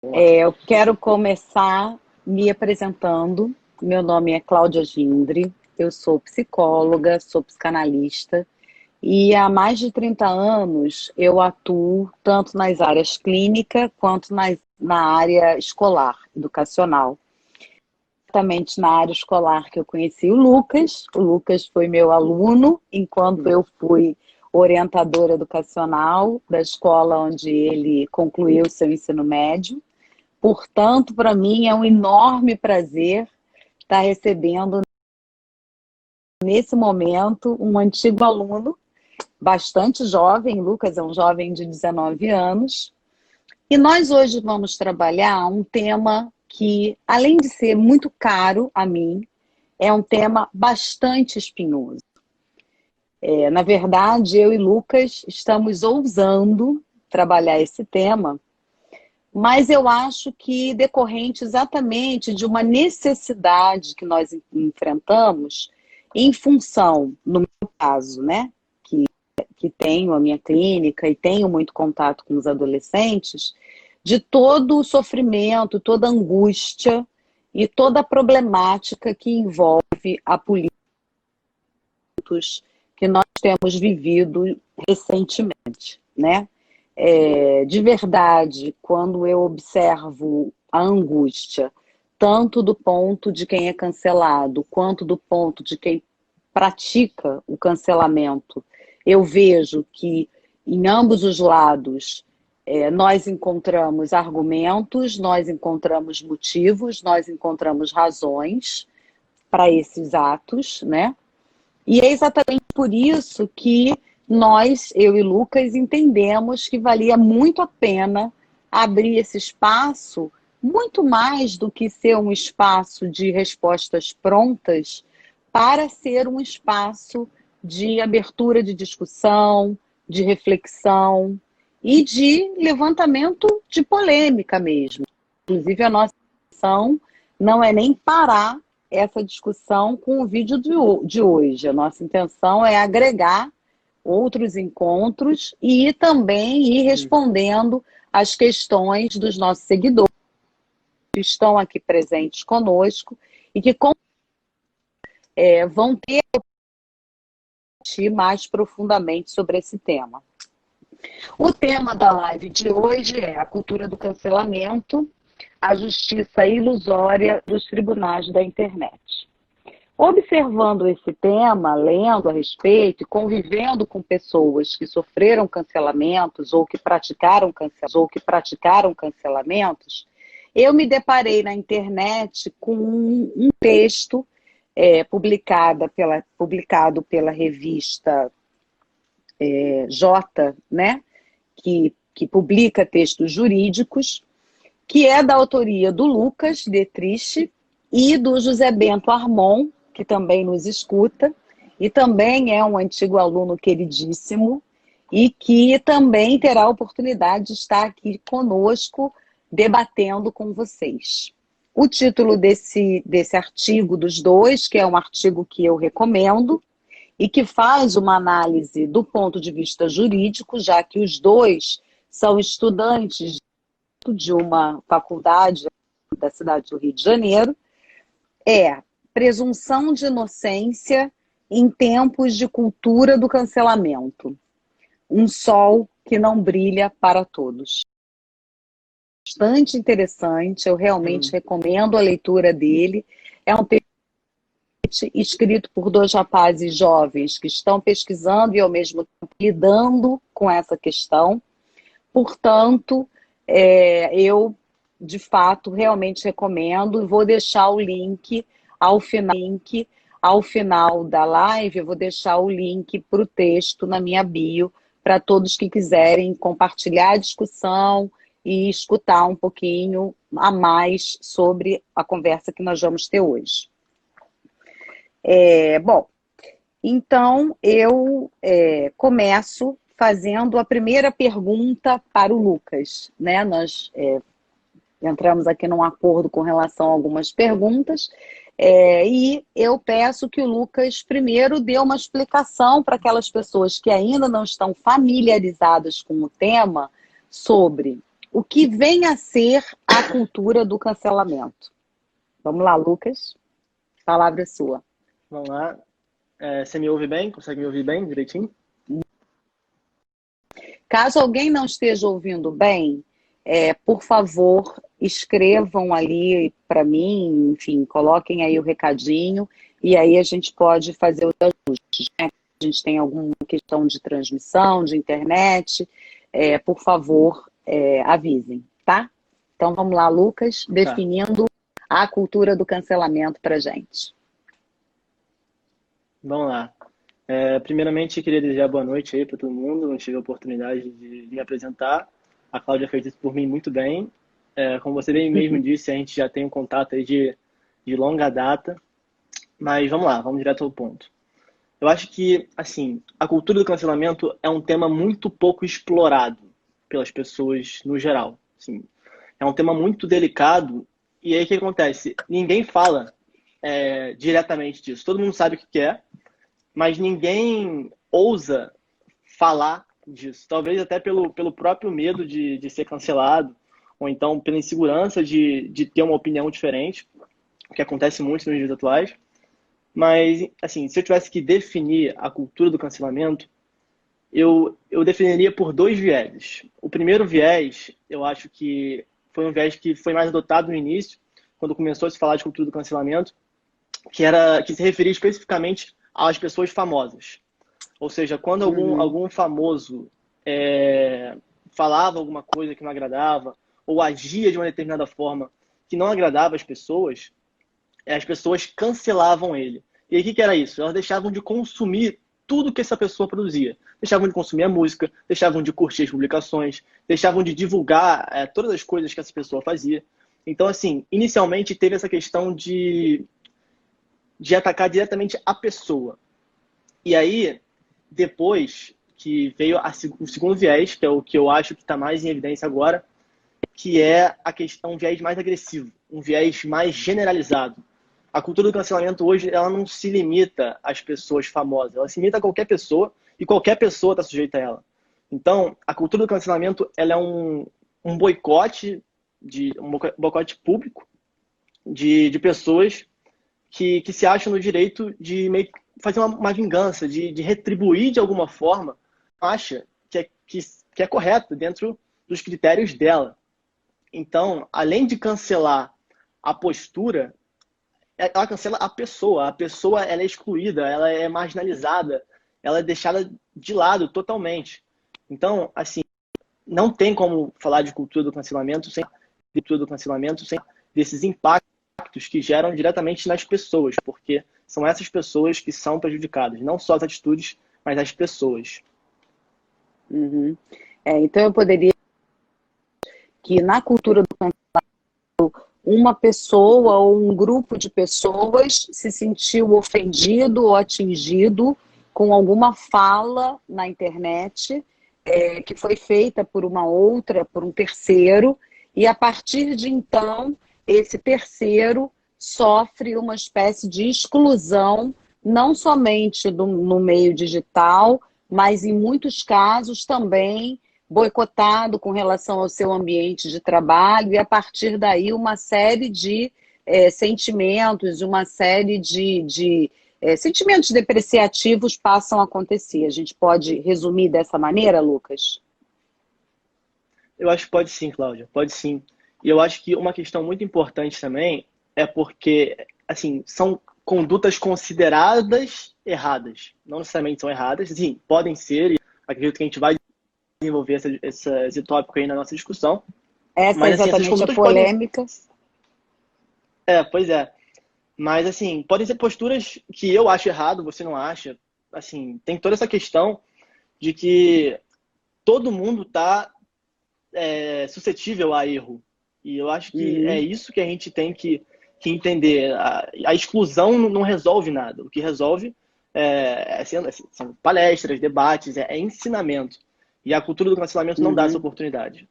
Eu quero começar me apresentando. Meu nome é Cláudia Gindre, eu sou psicóloga, sou psicanalista e há mais de 30 anos eu atuo tanto nas áreas clínica quanto na área escolar, educacional. Exatamente na área escolar que eu conheci o Lucas. O Lucas foi meu aluno enquanto eu fui orientadora educacional da escola onde ele concluiu seu ensino médio. Portanto, para mim é um enorme prazer estar recebendo nesse momento um antigo aluno, bastante jovem. Lucas é um jovem de 19 anos. E nós hoje vamos trabalhar um tema que, além de ser muito caro a mim, é um tema bastante espinhoso. Na verdade, eu e Lucas estamos ousando trabalhar esse tema, mas eu acho que decorrente exatamente de uma necessidade que nós enfrentamos em função, no meu caso, né, que tenho a minha clínica e tenho muito contato com os adolescentes, de todo o sofrimento, toda a angústia e toda a problemática que envolve a política que nós temos vivido recentemente, né? De verdade, quando eu observo a angústia, tanto do ponto de quem é cancelado, quanto do ponto de quem pratica o cancelamento, eu vejo que em ambos os lados nós encontramos argumentos, nós encontramos motivos, nós encontramos razões para esses atos, né? E é exatamente por isso que nós, eu e Lucas, entendemos que valia muito a pena abrir esse espaço, muito mais do que ser um espaço de respostas prontas, para ser um espaço de abertura de discussão, de reflexão e de levantamento de polêmica mesmo. Inclusive, a nossa intenção não é nem parar essa discussão com o vídeo de hoje. A nossa intenção é agregar outros encontros e também ir respondendo às questões dos nossos seguidores que estão aqui presentes conosco e que vão ter que discutir mais profundamente sobre esse tema. O tema da live de hoje é a cultura do cancelamento, a justiça ilusória dos tribunais da internet. Observando esse tema, lendo a respeito e convivendo com pessoas que sofreram cancelamentos ou que praticaram cancelamentos, eu me deparei na internet com um texto publicado pela revista J, né, que publica textos jurídicos, que é da autoria do Lucas Detrich e do José Bento Armon, que também nos escuta, e também é um antigo aluno queridíssimo, e que também terá a oportunidade de estar aqui conosco, debatendo com vocês. O título desse artigo dos dois, que é um artigo que eu recomendo, e que faz uma análise do ponto de vista jurídico, já que os dois são estudantes de uma faculdade da cidade do Rio de Janeiro, é presunção de inocência em tempos de cultura do cancelamento. Um sol que não brilha para todos. Bastante interessante, eu realmente recomendo a leitura dele. É um texto escrito por dois rapazes jovens que estão pesquisando e ao mesmo tempo lidando com essa questão. Portanto, eu, de fato, realmente recomendo e vou deixar o link ao final da live, eu vou deixar o link para o texto na minha bio, para todos que quiserem compartilhar a discussão e escutar um pouquinho a mais sobre a conversa que nós vamos ter hoje. Bom, então eu começo fazendo a primeira pergunta para o Lucas, né? Nós entramos aqui num acordo com relação a algumas perguntas, e eu peço que o Lucas primeiro dê uma explicação para aquelas pessoas que ainda não estão familiarizadas com o tema sobre o que vem a ser a cultura do cancelamento. Vamos lá, Lucas. A palavra é sua. Vamos lá. Você me ouve bem? Consegue me ouvir bem, direitinho? Caso alguém não esteja ouvindo bem, por favor, escrevam ali para mim, enfim, coloquem aí o recadinho e aí a gente pode fazer os ajustes, né? A gente tem alguma questão de transmissão, de internet, por favor, avisem, tá? Então vamos lá, Lucas, Tá. definindo a cultura do cancelamento para gente. Vamos lá. Primeiramente, queria desejar boa noite aí para todo mundo. Não tive a oportunidade de me apresentar. A Cláudia fez isso por mim muito bem. Como você bem mesmo disse, a gente já tem um contato aí de longa data. Mas vamos lá, vamos direto ao ponto. Eu acho que, assim, a cultura do cancelamento é um tema muito pouco explorado pelas pessoas no geral. Assim, é um tema muito delicado. E aí o que acontece? Ninguém fala diretamente disso. Todo mundo sabe o que é, mas ninguém ousa falar disso. Talvez até pelo próprio medo de ser cancelado, ou então pela insegurança de ter uma opinião diferente, o que acontece muito nos dias atuais. Mas, assim, se eu tivesse que definir a cultura do cancelamento, eu definiria por dois vieses. O primeiro viés, eu acho que foi um viés que foi mais adotado no início, quando começou a se falar de cultura do cancelamento, que se referia especificamente às pessoas famosas. Ou seja, quando algum famoso falava alguma coisa que não agradava, ou agia de uma determinada forma que não agradava as pessoas cancelavam ele. E aí o que era isso? Elas deixavam de consumir tudo que essa pessoa produzia. Deixavam de consumir a música, deixavam de curtir as publicações, deixavam de divulgar todas as coisas que essa pessoa fazia. Então, assim, inicialmente teve essa questão de atacar diretamente a pessoa. E aí, depois que veio o segundo viés, que é o que eu acho que está mais em evidência agora, que é um viés mais agressivo, um viés mais generalizado. A cultura do cancelamento hoje, ela não se limita às pessoas famosas, ela se limita a qualquer pessoa e qualquer pessoa está sujeita a ela. Então, a cultura do cancelamento, ela é um boicote, um boicote público de pessoas que se acham no direito de meio que fazer uma vingança, de retribuir de alguma forma, acha que é correto dentro dos critérios dela. Então, além de cancelar a postura, ela cancela a pessoa. A pessoa ela é excluída, ela é marginalizada, ela é deixada de lado totalmente. Então, assim, não tem como falar de cultura do cancelamento sem desses impactos que geram diretamente nas pessoas, porque são essas pessoas que são prejudicadas, não só as atitudes, mas as pessoas. Uhum. Então eu poderia que na cultura do cancelamento uma pessoa ou um grupo de pessoas se sentiu ofendido ou atingido com alguma fala na internet que foi feita por por um terceiro, e a partir de então, esse terceiro sofre uma espécie de exclusão, não somente no meio digital, mas em muitos casos também boicotado com relação ao seu ambiente de trabalho, e a partir daí uma série de sentimentos, uma série de sentimentos depreciativos passam a acontecer. A gente pode resumir dessa maneira, Lucas? Eu acho que pode sim, Cláudia, pode sim. E eu acho que uma questão muito importante também é porque, assim, são condutas consideradas erradas. Não necessariamente são erradas, sim, podem ser, e acredito que a gente vai desenvolver esse tópico aí na nossa discussão. Essa é Mas, assim, essas exatamente a condutas podem... polêmica. Pois é. Mas, assim, podem ser posturas que eu acho errado, você não acha. Assim, tem toda essa questão de que todo mundo está suscetível a erro. E eu acho que é isso que a gente tem que entender. A exclusão não resolve nada. O que resolve são palestras, debates, é ensinamento. E a cultura do cancelamento não dá essa oportunidade.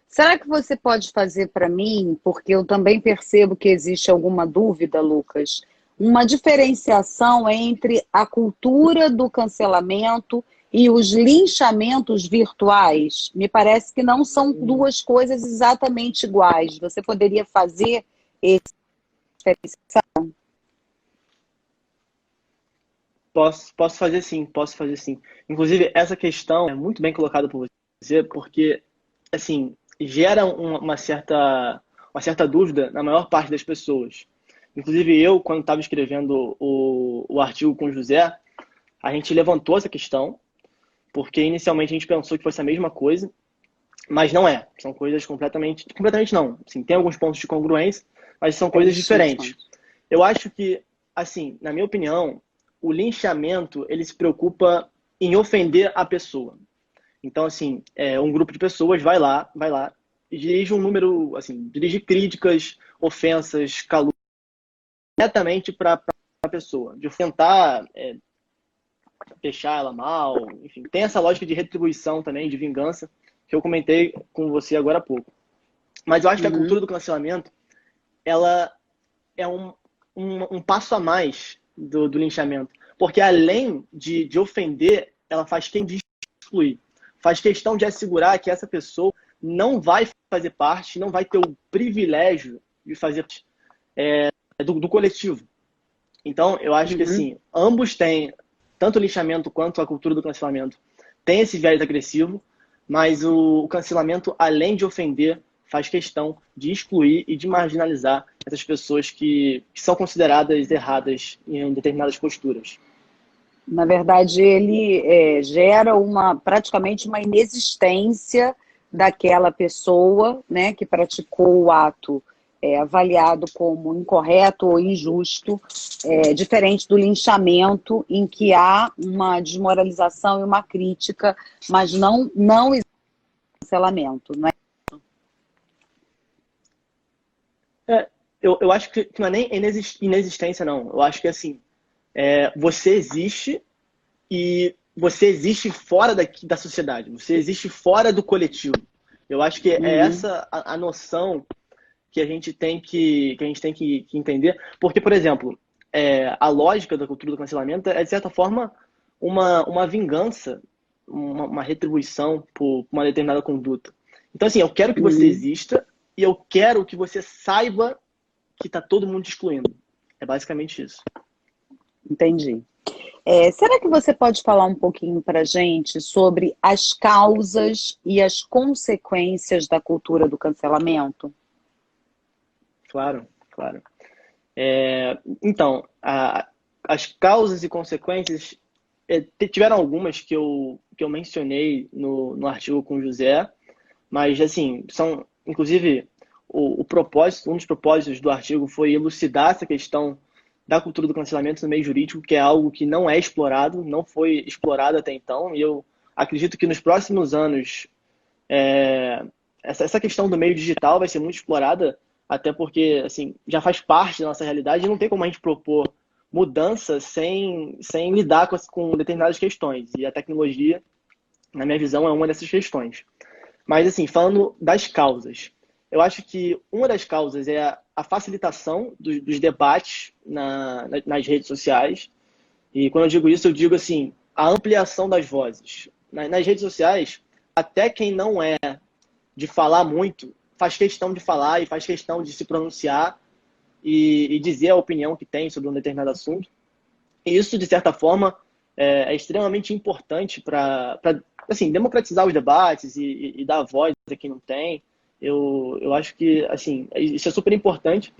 Será que você pode fazer para mim, porque eu também percebo que existe alguma dúvida, Lucas, uma diferenciação entre a cultura do cancelamento e os linchamentos virtuais, me parece que não são duas coisas exatamente iguais. Você poderia fazer essa diferenciação? Posso fazer sim, posso fazer sim. Inclusive, essa questão é muito bem colocada por você, porque, assim, gera uma certa dúvida na maior parte das pessoas. Inclusive, eu, quando estava escrevendo o artigo com o José, a gente levantou essa questão, porque inicialmente a gente pensou que fosse a mesma coisa, mas não é. São coisas completamente não. Assim, tem alguns pontos de congruência, mas são Tem coisas distinções. diferentes. Eu acho que, assim, na minha opinião, o linchamento, ele se preocupa em ofender a pessoa. Então, assim, um grupo de pessoas vai lá, e dirige um número, assim, dirige críticas, ofensas, calúnias diretamente para a pessoa, de tentar deixar ela mal, enfim, tem essa lógica de retribuição também, de vingança, que eu comentei com você agora há pouco. Mas eu acho que a Uhum. cultura do cancelamento, ela é um passo a mais do linchamento. Porque além de ofender, ela faz quem de excluir. Faz questão de assegurar que essa pessoa não vai fazer parte, não vai ter o privilégio de fazer parte do coletivo. Então, eu acho que Uhum. assim, ambos têm, tanto o linchamento quanto a cultura do cancelamento, tem esse viés agressivo, mas o cancelamento, além de ofender, faz questão de excluir e de marginalizar essas pessoas que são consideradas erradas em determinadas posturas. Na verdade, ele gera praticamente uma inexistência daquela pessoa, né, que praticou o ato avaliado como incorreto ou injusto, diferente do linchamento, em que há uma desmoralização e uma crítica, mas não existe cancelamento, não é? É, eu acho que não é nem inexistência, não. Eu acho que assim, você existe e você existe fora da sociedade, você existe fora do coletivo. Eu acho que é Uhum, essa a noção que a gente tem que entender. Porque, por exemplo, a lógica da cultura do cancelamento é, de certa forma, uma vingança, uma retribuição por uma determinada conduta. Então, assim, eu quero que você uhum, exista e eu quero que você saiba que está todo mundo te excluindo. É basicamente isso. entendi. Será que você pode falar um pouquinho para a gente sobre as causas e as consequências da cultura do cancelamento? Claro, claro. Então, as causas e consequências tiveram algumas que eu mencionei no artigo com o José, mas assim, são, inclusive, o propósito, um dos propósitos do artigo foi elucidar essa questão da cultura do cancelamento no meio jurídico, que é algo que não é explorado, não foi explorado até então, e eu acredito que nos próximos anos é, essa questão do meio digital vai ser muito explorada, até porque assim, já faz parte da nossa realidade e não tem como a gente propor mudança sem lidar com determinadas questões. E a tecnologia, na minha visão, é uma dessas questões. Mas, assim, falando das causas, eu acho que uma das causas é a facilitação dos debates nas redes sociais. E quando eu digo isso, eu digo assim, a ampliação das vozes. Nas redes sociais, até quem não é de falar muito, faz questão de falar e faz questão de se pronunciar e dizer a opinião que tem sobre um determinado assunto. E isso, de certa forma, é extremamente importante para assim, democratizar os debates e dar voz a quem não tem. Eu acho que assim, isso é super importante,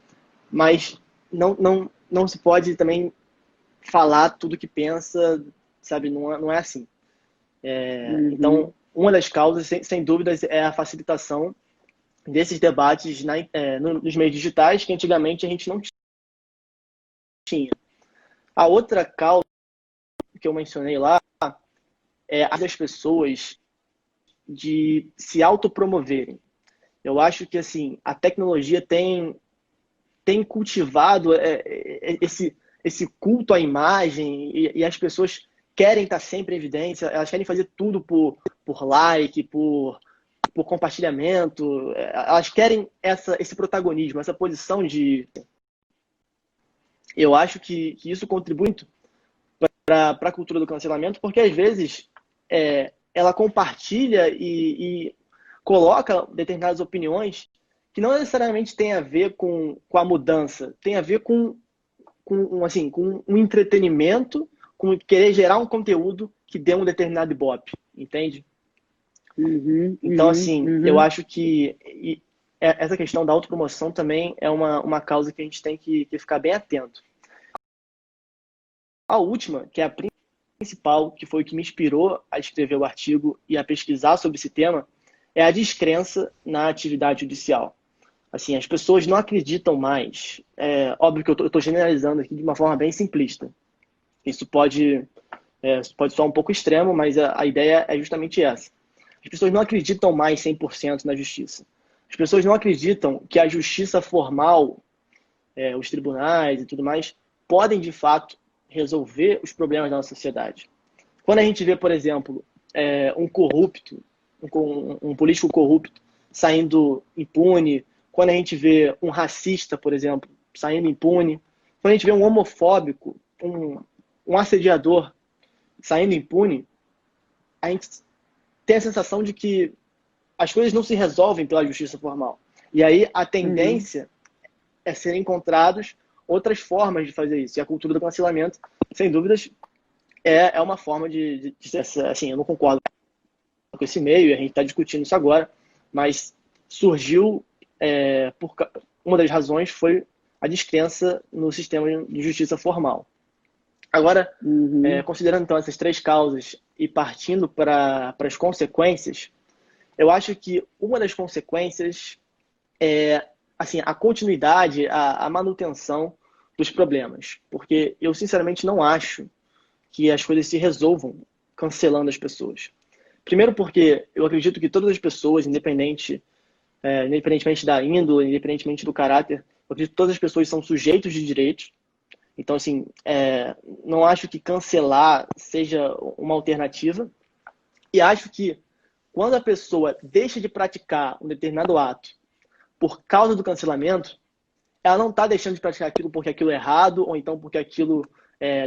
mas não se pode também falar tudo que pensa, sabe? Não é assim. Uhum. Então, uma das causas, sem dúvidas, é a facilitação desses debates nos meios digitais, que antigamente a gente não tinha. A outra causa que eu mencionei lá é a das pessoas de se autopromoverem. Eu acho que assim a tecnologia tem cultivado esse culto à imagem e as pessoas querem estar sempre em evidência, elas querem fazer tudo por like, por compartilhamento, elas querem esse protagonismo, essa posição de. Eu acho que isso contribui muito para a cultura do cancelamento, porque às vezes ela compartilha e coloca determinadas opiniões que não necessariamente tem a ver com a mudança, tem a ver com um entretenimento, com querer gerar um conteúdo que dê um determinado ibope, entende? Então, assim, eu acho que essa questão da autopromoção também é uma causa que a gente tem que ficar bem atento. A última, que é a principal, que foi o que me inspirou a escrever o artigo e a pesquisar sobre esse tema, é a descrença na atividade judicial. Assim, as pessoas não acreditam mais. É óbvio que eu estou generalizando aqui de uma forma bem simplista. Isso pode soar um pouco extremo, mas a ideia é justamente essa. As pessoas não acreditam mais 100% na justiça. As pessoas não acreditam que a justiça formal, os tribunais e tudo mais, podem, de fato, resolver os problemas da nossa sociedade. Quando a gente vê, por exemplo, um corrupto, um político corrupto saindo impune, quando a gente vê um racista, por exemplo, saindo impune, quando a gente vê um homofóbico, um assediador saindo impune, a gente tem a sensação de que as coisas não se resolvem pela justiça formal. E aí a tendência é ser encontrados outras formas de fazer isso. E a cultura do cancelamento, sem dúvidas, é uma forma de assim, eu não concordo com esse meio, e a gente está discutindo isso agora, mas surgiu, uma das razões foi a descrença no sistema de justiça formal. Agora, considerando então essas três causas e partindo para as consequências, eu acho que uma das consequências é assim, a continuidade, a manutenção dos problemas. Porque eu, sinceramente, não acho que as coisas se resolvam cancelando as pessoas. Primeiro porque eu acredito que todas as pessoas, independentemente da índole, independentemente do caráter, eu acredito que todas as pessoas são sujeitos de direitos. Então, assim, não acho que cancelar seja uma alternativa. E acho que quando a pessoa deixa de praticar um determinado ato por causa do cancelamento, ela não está deixando de praticar aquilo porque aquilo é errado, ou então porque aquilo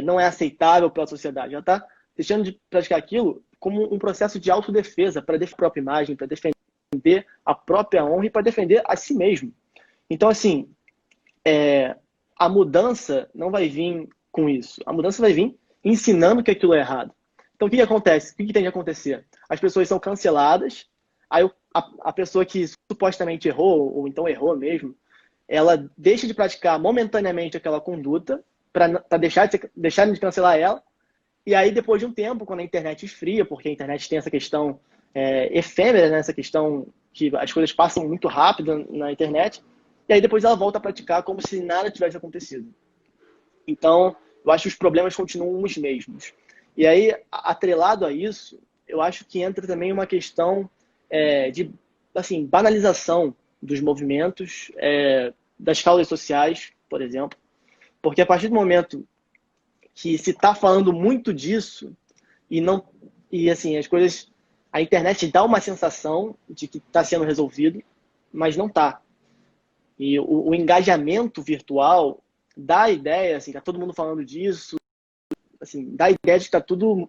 não é aceitável pela sociedade. Ela está deixando de praticar aquilo como um processo de autodefesa, para defender a própria imagem, para defender a própria honra e para defender a si mesmo. Então, assim, a mudança não vai vir com isso. A mudança vai vir ensinando que aquilo é errado. Então, o que acontece? O que tem de acontecer? As pessoas são canceladas, aí a pessoa que supostamente errou, ou então errou mesmo, ela deixa de praticar momentaneamente aquela conduta para deixarem de cancelar ela, e aí depois de um tempo, quando a internet esfria, porque a internet tem essa questão efêmera, né? Essa questão que as coisas passam muito rápido na internet, e aí depois ela volta a praticar como se nada tivesse acontecido. Então, eu acho que os problemas continuam os mesmos. E aí, atrelado a isso, eu acho que entra também uma questão de assim, banalização dos movimentos, das causas sociais, por exemplo. Porque a partir do momento que se está falando muito disso e assim, as coisas, a internet dá uma sensação de que está sendo resolvido, mas não está. E o engajamento virtual dá a ideia, assim, tá todo mundo falando disso, assim, dá a ideia de que está tudo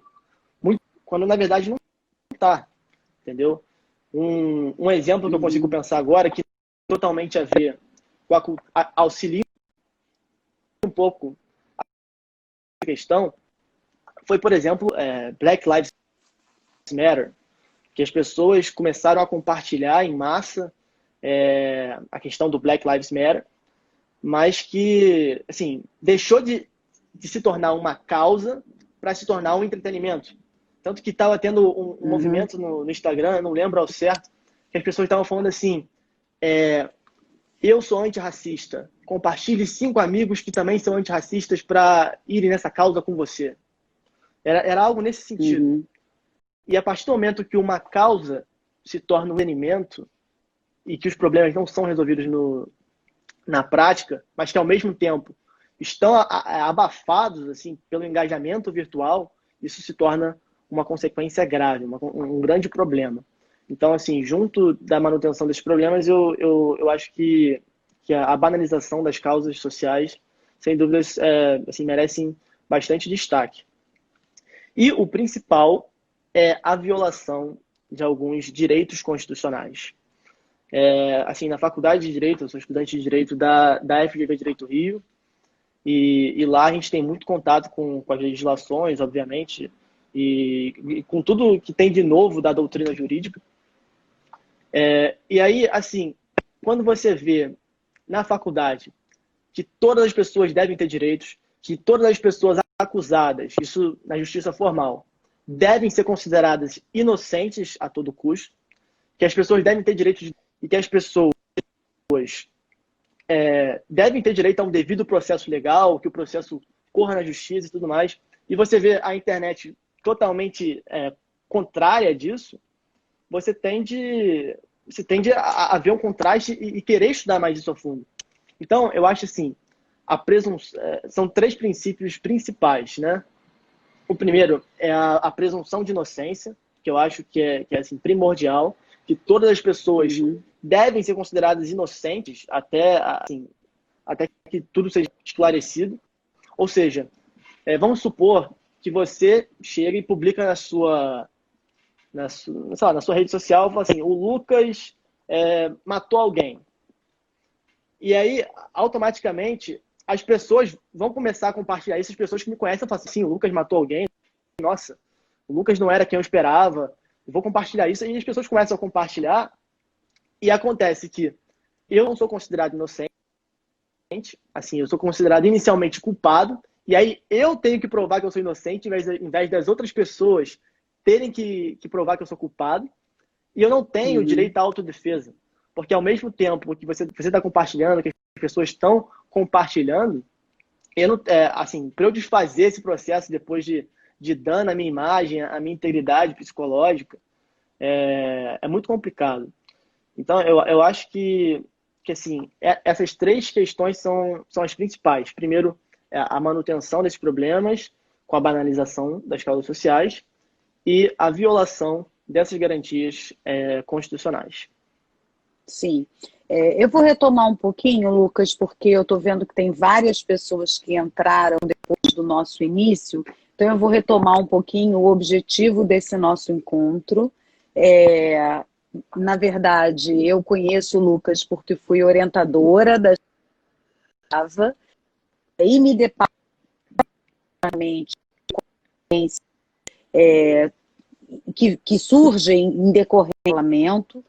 muito, quando na verdade não está, entendeu? Um exemplo que eu consigo pensar agora que tem totalmente a ver com auxilia um pouco a questão foi, por exemplo, Black Lives Matter, que as pessoas começaram a compartilhar em massa a questão do Black Lives Matter, mas que, assim, deixou de se tornar uma causa para se tornar um entretenimento. Tanto que estava tendo um movimento no Instagram, não lembro ao certo, que as pessoas estavam falando assim, eu sou antirracista, compartilhe 5 amigos que também são antirracistas para irem nessa causa com você. Era algo nesse sentido. E a partir do momento que uma causa se torna um entretenimento e que os problemas não são resolvidos na prática, mas que ao mesmo tempo estão abafados assim, pelo engajamento virtual, isso se torna uma consequência grave, um grande problema. Então, assim, junto da manutenção desses problemas, eu acho que a banalização das causas sociais, sem dúvidas, assim, merecem bastante destaque. E o principal é a violação de alguns direitos constitucionais. Assim, na faculdade de Direito, eu sou estudante de Direito da FGV Direito Rio, e lá a gente tem muito contato com as legislações, obviamente, e com tudo que tem de novo da doutrina jurídica. E aí, assim, quando você vê na faculdade que todas as pessoas devem ter direitos, que todas as pessoas acusadas, isso na justiça formal, devem ser consideradas inocentes a todo custo, que as pessoas devem ter direitos e que as pessoas devem ter direito a um devido processo legal, que o processo corra na justiça e tudo mais. E você vê a internet totalmente contrária disso, você tende a ver um contraste e querer estudar mais isso a fundo. Então, eu acho assim, são 3 princípios principais, né? O primeiro é a presunção de inocência, que eu acho que é assim, primordial, que todas as pessoas devem ser consideradas inocentes até que tudo seja esclarecido. Ou seja, vamos supor que você chega e publica na sua rede social, fala assim, o Lucas matou alguém. E aí, automaticamente, as pessoas vão começar a compartilhar isso. As pessoas que me conhecem falam assim, sim, o Lucas matou alguém. Nossa, o Lucas não era quem eu esperava. Eu vou compartilhar isso. E as pessoas começam a compartilhar. E acontece que eu não sou considerado inocente. Assim, eu sou considerado inicialmente culpado. E aí eu tenho que provar que eu sou inocente, em vez das outras pessoas terem que provar que eu sou culpado. E eu não tenho direito à autodefesa. Porque ao mesmo tempo que você está compartilhando, que as pessoas estão compartilhando, assim, para eu desfazer esse processo depois de dano à minha imagem, à minha integridade psicológica, é muito complicado. Então, eu acho que assim, essas 3 questões são as principais. Primeiro, a manutenção desses problemas com a banalização das causas sociais e a violação dessas garantias constitucionais. Sim. Eu vou retomar um pouquinho, Lucas, porque eu estou vendo que tem várias pessoas que entraram depois do nosso início, então eu vou retomar um pouquinho o objetivo desse nosso encontro. Na verdade, eu conheço o Lucas porque fui orientadora da Java e me deparo que surgem em decorrência do parlamento,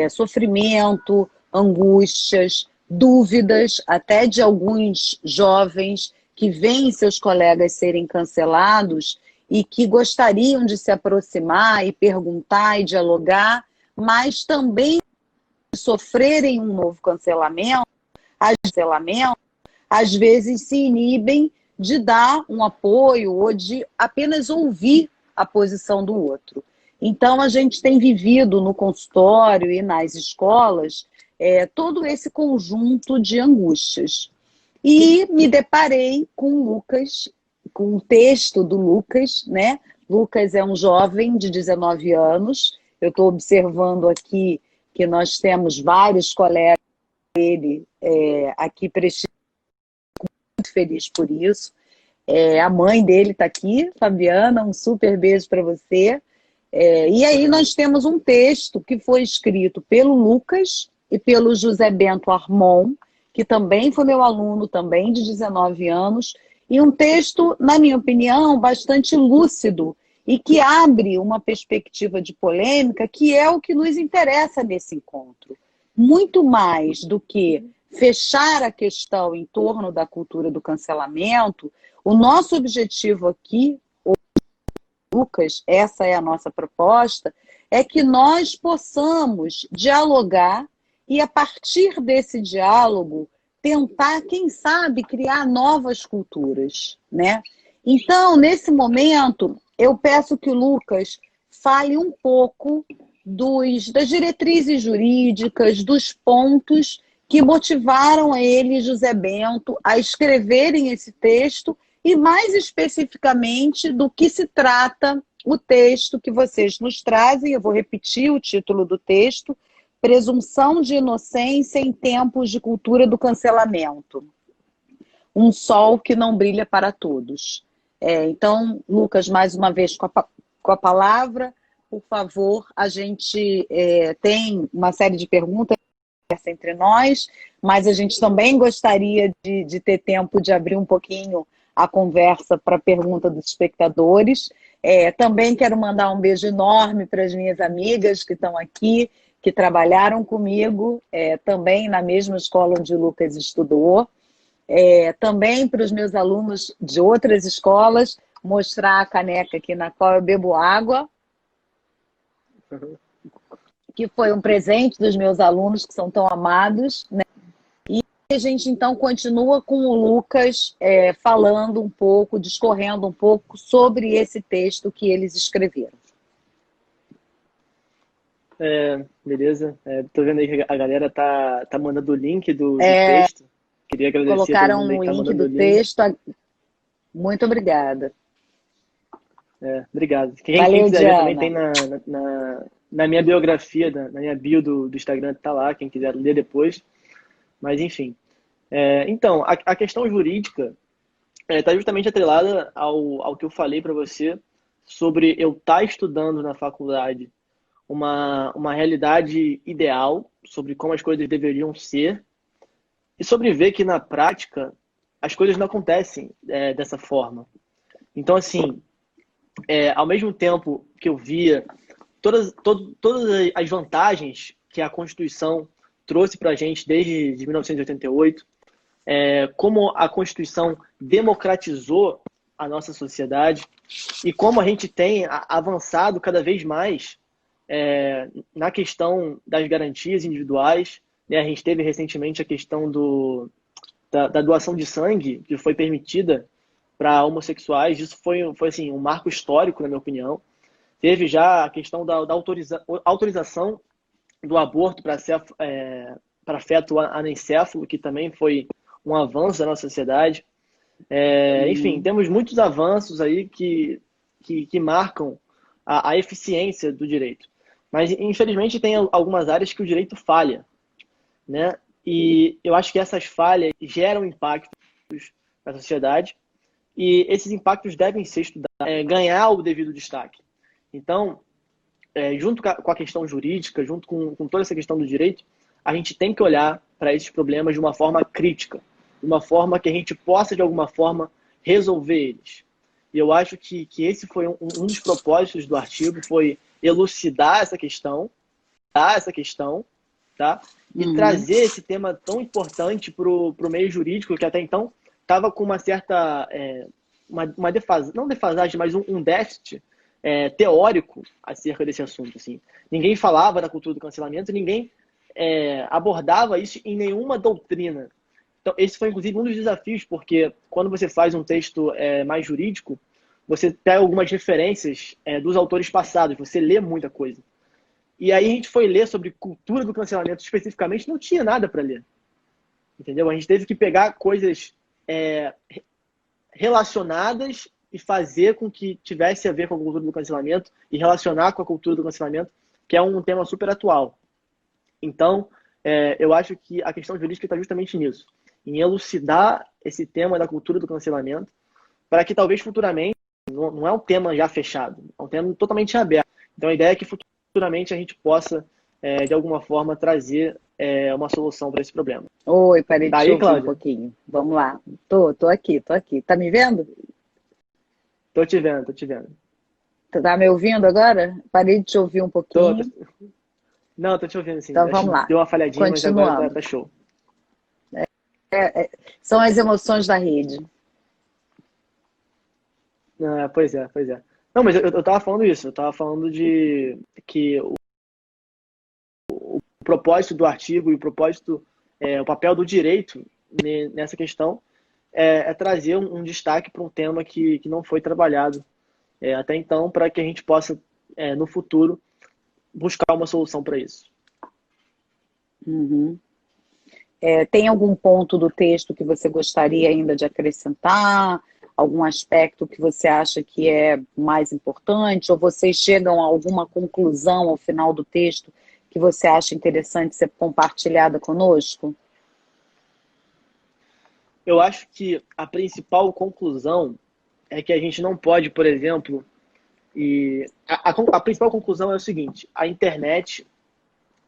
sofrimento, angústias, dúvidas, até de alguns jovens que veem seus colegas serem cancelados e que gostariam de se aproximar e perguntar e dialogar, mas também sofrerem um novo cancelamento, às vezes se inibem de dar um apoio ou de apenas ouvir a posição do outro. Então, a gente tem vivido no consultório e nas escolas todo esse conjunto de angústias. E me deparei com o Lucas, com o texto do Lucas, né? Lucas é um jovem de 19 anos. Eu estou observando aqui que nós temos vários colegas dele aqui prestigiando, muito feliz por isso. A mãe dele está aqui, Fabiana, um super beijo para você. E aí nós temos um texto que foi escrito pelo Lucas e pelo José Bento Armon, que também foi meu aluno, também de 19 anos, e um texto, na minha opinião, bastante lúcido e que abre uma perspectiva de polêmica, que é o que nos interessa nesse encontro. Muito mais do que fechar a questão em torno da cultura do cancelamento, o nosso objetivo aqui, Lucas, essa é a nossa proposta, é que nós possamos dialogar e, a partir desse diálogo, tentar, quem sabe, criar novas culturas, né? Então, nesse momento, eu peço que o Lucas fale um pouco das diretrizes jurídicas, dos pontos que motivaram ele, José Bento, a escreverem esse texto e, mais especificamente, do que se trata o texto que vocês nos trazem. Eu vou repetir o título do texto: Presunção de Inocência em Tempos de Cultura do Cancelamento. Um sol que não brilha para todos. Então, Lucas, mais uma vez, com com a palavra. Por favor, a gente tem uma série de perguntas entre nós, mas a gente também gostaria de ter tempo de abrir um pouquinho a conversa para a pergunta dos espectadores. Também quero mandar um beijo enorme para as minhas amigas que estão aqui, que trabalharam comigo, também na mesma escola onde o Lucas estudou. Também para os meus alunos de outras escolas, mostrar a caneca aqui na qual eu bebo água, que foi um presente dos meus alunos, que são tão amados, né? E a gente, então, continua com o Lucas falando um pouco, discorrendo um pouco sobre esse texto que eles escreveram. Beleza. Tô vendo aí que a galera tá mandando o link do texto. Queria agradecer Colocaram a todo mundo aí que o tá link mandando do o link. texto. Muito obrigada. Obrigado. Quem Valeu, quiser ver também Diana. tem na minha biografia, na minha bio do Instagram, tá lá, quem quiser ler depois. Mas, enfim. Então, a questão jurídica está justamente atrelada ao que eu falei para você sobre eu estar estudando na faculdade uma realidade ideal sobre como as coisas deveriam ser e sobre ver que na prática as coisas não acontecem dessa forma. Então, assim, ao mesmo tempo que eu via todas as vantagens que a Constituição trouxe para a gente desde 1988, como a Constituição democratizou a nossa sociedade e como a gente tem avançado cada vez mais na questão das garantias individuais. Né? A gente teve recentemente a questão da doação de sangue, que foi permitida para homossexuais. Isso foi assim, um marco histórico, na minha opinião. Teve já a questão da autorização do aborto para feto anencéfalo, que também foi um avanço da nossa sociedade. Enfim, temos muitos avanços aí que marcam a eficiência do direito. Mas, infelizmente, tem algumas áreas que o direito falha, né? E eu acho que essas falhas geram impactos na sociedade e esses impactos devem ser estudados, ganhar o devido destaque. Então, junto com a questão jurídica, junto com toda essa questão do direito, a gente tem que olhar para esses problemas de uma forma crítica, de uma forma que a gente possa, de alguma forma, resolver eles. E eu acho que esse foi um dos propósitos do artigo, foi elucidar essa questão, tá? E trazer esse tema tão importante para o meio jurídico, que até então estava com uma certa, não defasagem, mas um déficit teórico acerca desse assunto. Assim. Ninguém falava da cultura do cancelamento, ninguém abordava isso em nenhuma doutrina. Então, esse foi, inclusive, um dos desafios, porque quando você faz um texto mais jurídico, você pega algumas referências dos autores passados, você lê muita coisa. E aí a gente foi ler sobre cultura do cancelamento especificamente, não tinha nada para ler. Entendeu? A gente teve que pegar coisas relacionadas e fazer com que tivesse a ver com a cultura do cancelamento e relacionar com a cultura do cancelamento, que é um tema super atual. Então, eu acho que a questão jurídica está justamente nisso, em elucidar esse tema da cultura do cancelamento, para que talvez futuramente, não é um tema já fechado, é um tema totalmente aberto. Então, a ideia é que futuramente a gente possa, de alguma forma, trazer uma solução para esse problema. Oi, parei de te ouvir Cláudia? um pouquinho. Vamos lá. Tô aqui. Tá me vendo? Tô te vendo. Tá me ouvindo agora? Parei de te ouvir um pouquinho. Não, tô te ouvindo, sim. Então Acho vamos que lá. deu uma falhadinha, mas agora tá show. São as emoções da rede. Pois é. Não, mas eu tava falando isso. Eu tava falando de que o propósito do artigo e o papel do direito nessa questão é trazer um destaque para um tema que não foi trabalhado até então, para que a gente possa, no futuro, buscar uma solução para isso. Uhum. Tem algum ponto do texto que você gostaria ainda de acrescentar? Algum aspecto que você acha que é mais importante? Ou vocês chegam a alguma conclusão ao final do texto que você acha interessante ser compartilhada conosco? Eu acho que a principal conclusão é que a gente não pode, por exemplo, E a principal conclusão é o seguinte: a internet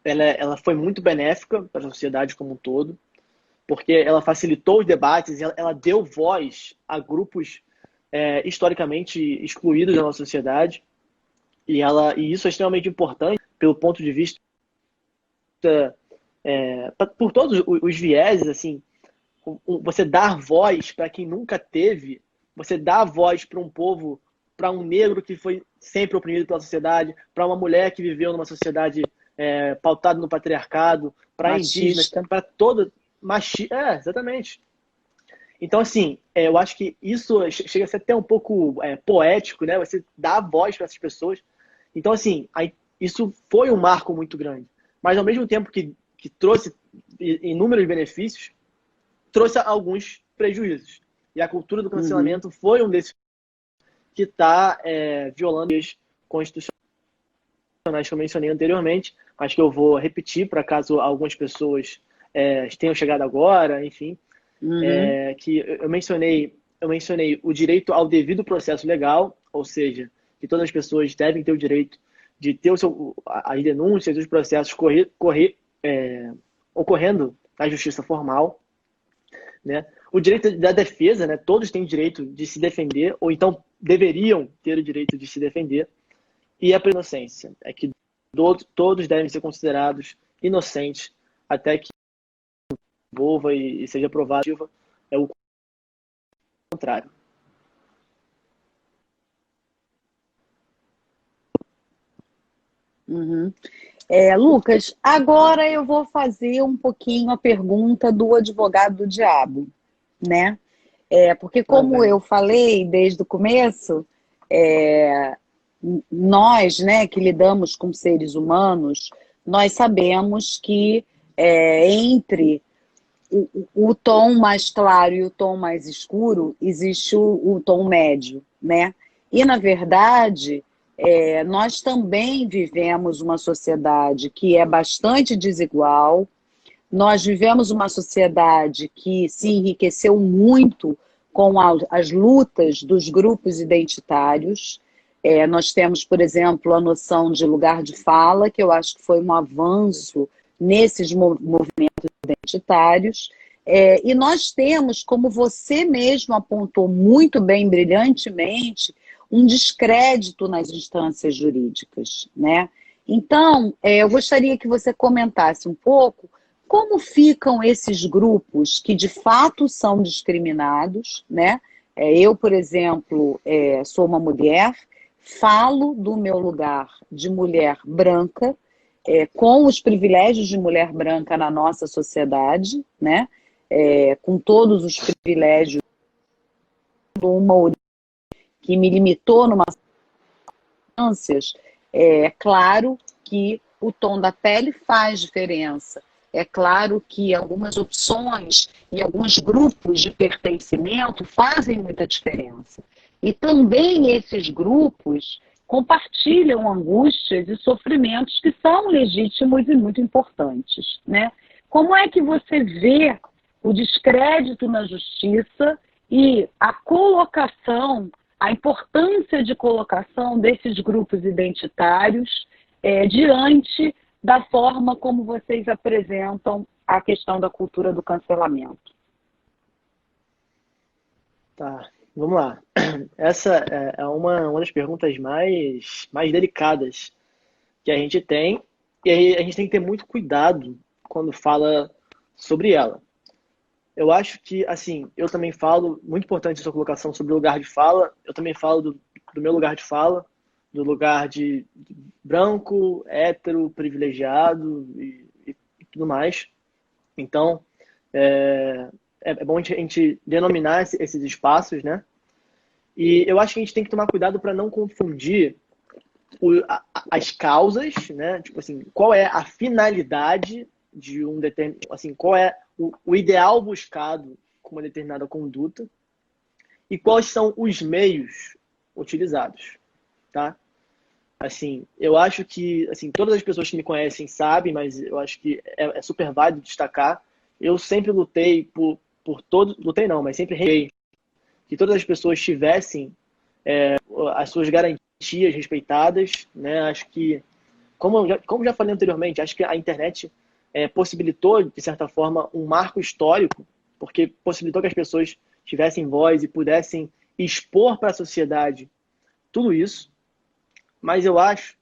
ela foi muito benéfica para a sociedade como um todo, porque ela facilitou os debates, ela deu voz a grupos historicamente excluídos da nossa sociedade, e isso é extremamente importante pelo ponto de vista, por todos os vieses, assim, você dar voz para quem nunca teve, você dá voz para um povo, para um negro que foi sempre oprimido pela sociedade, para uma mulher que viveu numa sociedade pautada no patriarcado, para indígenas, para toda machista, exatamente. Então, assim, eu acho que isso chega a ser até um pouco poético, né? Você dá voz para essas pessoas. Então, assim, isso foi um marco muito grande. Mas, ao mesmo tempo que trouxe inúmeros benefícios, trouxe alguns prejuízos. E a cultura do cancelamento foi um desses que está violando as constitucionais que eu mencionei anteriormente, mas que eu vou repetir para caso algumas pessoas tenham chegado agora, enfim, que eu mencionei o direito ao devido processo legal, ou seja, que todas as pessoas devem ter o direito de ter as denúncias, os processos ocorrendo na justiça formal, né? O direito da defesa, né? Todos têm o direito de se defender, ou então deveriam ter o direito de se defender, e a inocência é que todos devem ser considerados inocentes até que envolva e seja provado é o contrário. Lucas, agora eu vou fazer um pouquinho a pergunta do advogado do diabo, né? Porque como eu falei desde o começo, nós, né, que lidamos com seres humanos, nós sabemos que entre o tom mais claro e o tom mais escuro existe o tom médio, né? E, na verdade, nós também vivemos uma sociedade que é bastante desigual. Nós vivemos uma sociedade que se enriqueceu muito com as lutas dos grupos identitários. Nós temos, por exemplo, a noção de lugar de fala, que eu acho que foi um avanço nesses movimentos identitários. E nós temos, como você mesmo apontou muito bem, brilhantemente, um descrédito nas instâncias jurídicas, né? Então, eu gostaria que você comentasse um pouco como ficam esses grupos que de fato são discriminados, né? Eu, por exemplo, sou uma mulher, falo do meu lugar de mulher branca, com os privilégios de mulher branca na nossa sociedade, né? Com todos os privilégios de uma origem que me limitou numa circunstâncias, claro que o tom da pele faz diferença. É claro que algumas opções e alguns grupos de pertencimento fazem muita diferença. E também esses grupos compartilham angústias e sofrimentos que são legítimos e muito importantes, né? Como é que você vê o descrédito na justiça e a colocação, a importância de colocação desses grupos identitários diante da forma como vocês apresentam a questão da cultura do cancelamento? Tá, vamos lá. Essa é uma das perguntas mais delicadas que a gente tem, e aí a gente tem que ter muito cuidado quando fala sobre ela. Eu acho que, assim, eu também falo, muito importante a sua colocação sobre o lugar de fala, eu também falo do meu lugar de fala, do lugar de branco, hétero, privilegiado e tudo mais. Então, é bom a gente denominar esses espaços, né? E eu acho que a gente tem que tomar cuidado para não confundir as causas, né? Tipo assim, qual é a finalidade de um determinado, assim, qual é o ideal buscado com uma determinada conduta e quais são os meios utilizados, tá? Assim, eu acho que, assim, todas as pessoas que me conhecem sabem, mas eu acho que é super válido destacar. Eu sempre lutei por todos, sempre rei que todas as pessoas tivessem as suas garantias respeitadas, né? Acho que, como já falei anteriormente, acho que a internet possibilitou, de certa forma, um marco histórico, porque possibilitou que as pessoas tivessem voz e pudessem expor para a sociedade tudo isso. Mas eu acho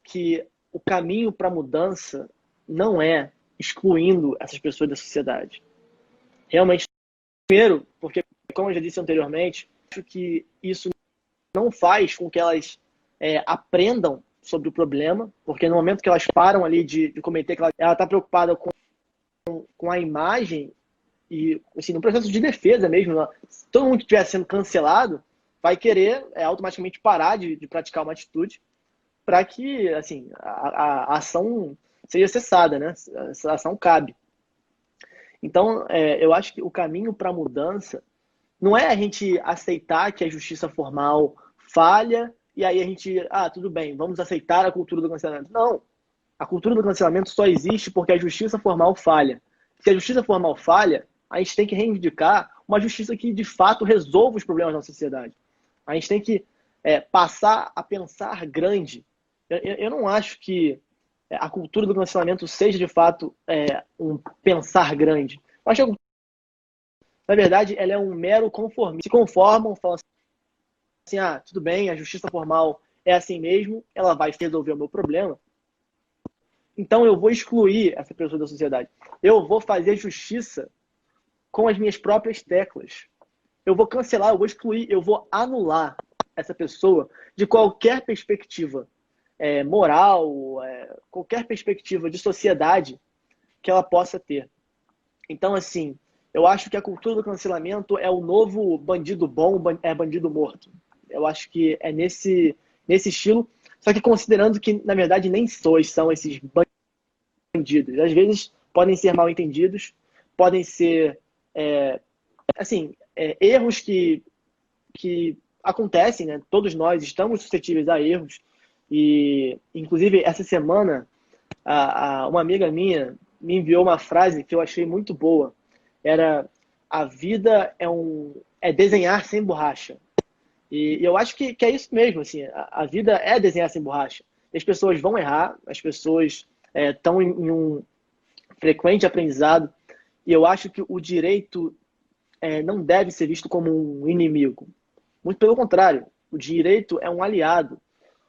que o caminho para a mudança não é excluindo essas pessoas da sociedade. Realmente, primeiro, porque, como eu já disse anteriormente, acho que isso não faz com que elas aprendam sobre o problema, porque no momento que elas param ali de cometer, ela está preocupada com a imagem e, assim, no processo de defesa mesmo, se todo mundo que estiver sendo cancelado vai querer automaticamente parar de praticar uma atitude para que, assim, a ação seja cessada, né? Essa ação cabe. Então, eu acho que o caminho para a mudança não é a gente aceitar que a justiça formal falha e aí a gente, tudo bem, vamos aceitar a cultura do cancelamento. Não. A cultura do cancelamento só existe porque a justiça formal falha. Se a justiça formal falha, a gente tem que reivindicar uma justiça que, de fato, resolva os problemas da sociedade. A gente tem que passar a pensar grande. Eu não acho que a cultura do cancelamento seja, de fato, um pensar grande. Eu acho que, na verdade, ela é um mero conformismo. Se conformam, falam assim, tudo bem, a justiça formal é assim mesmo, ela vai resolver o meu problema. Então eu vou excluir essa pessoa da sociedade. Eu vou fazer justiça com as minhas próprias teclas. Eu vou cancelar, eu vou excluir, eu vou anular essa pessoa de qualquer perspectiva moral, qualquer perspectiva de sociedade que ela possa ter. Então, assim, eu acho que a cultura do cancelamento é o novo bandido bom, bandido morto. Eu acho que é nesse estilo, só que considerando que, na verdade, nem são esses bandidos. Às vezes podem ser mal entendidos, podem ser erros que acontecem, né? Todos nós estamos suscetíveis a erros. E, inclusive, essa semana, uma amiga minha me enviou uma frase que eu achei muito boa. Era: a vida é desenhar sem borracha. E eu acho que é isso mesmo. Assim, a vida é desenhar sem borracha. As pessoas vão errar, as pessoas estão em um frequente aprendizado. E eu acho que o direito não deve ser visto como um inimigo. Muito pelo contrário, o direito é um aliado.